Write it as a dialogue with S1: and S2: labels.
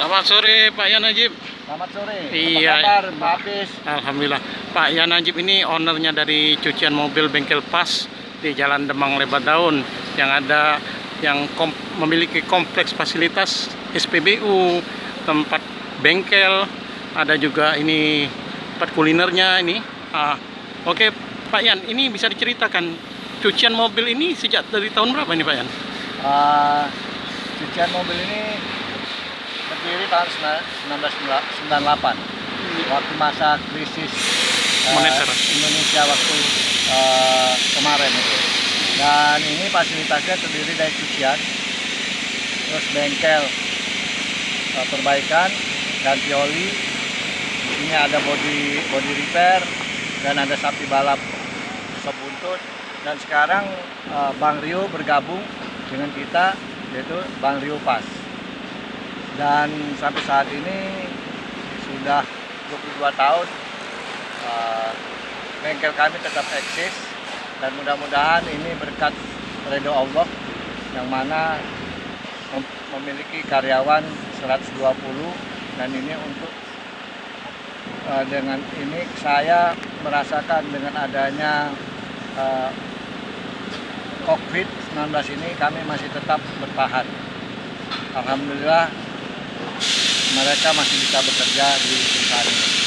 S1: Selamat sore Pak Yan Najib.
S2: Selamat sore.
S1: Iya.
S2: Apa kabar, Pak Apis?
S1: Alhamdulillah. Pak Yan Najib ini ownernya dari cucian mobil Bengkel Pas di Jalan Demang Lebat Daun, yang ada yang memiliki kompleks fasilitas SPBU, tempat bengkel, ada juga ini tempat kulinernya ini. Oke Pak Yan, ini bisa diceritakan cucian mobil ini sejak dari tahun berapa nih Pak Yan?
S2: Cucian mobil ini berdiri tahun 1998, waktu masa krisis
S1: Moneter
S2: Indonesia waktu kemarin itu. Dan ini fasilitasnya terdiri dari cucian, terus bengkel, perbaikan, ganti oli. Di sini ada body repair dan ada sapi balap sop buntut. Dan sekarang Bang Rio bergabung dengan kita, yaitu Bang Rio Pas. Dan sampai saat ini sudah 22 tahun bengkel kami tetap eksis, dan mudah-mudahan ini berkat ridho Allah yang mana memiliki karyawan 120, dan ini untuk dengan ini saya merasakan dengan adanya COVID-19 ini kami masih tetap bertahan. Alhamdulillah mereka masih bisa bekerja di perusahaan ini.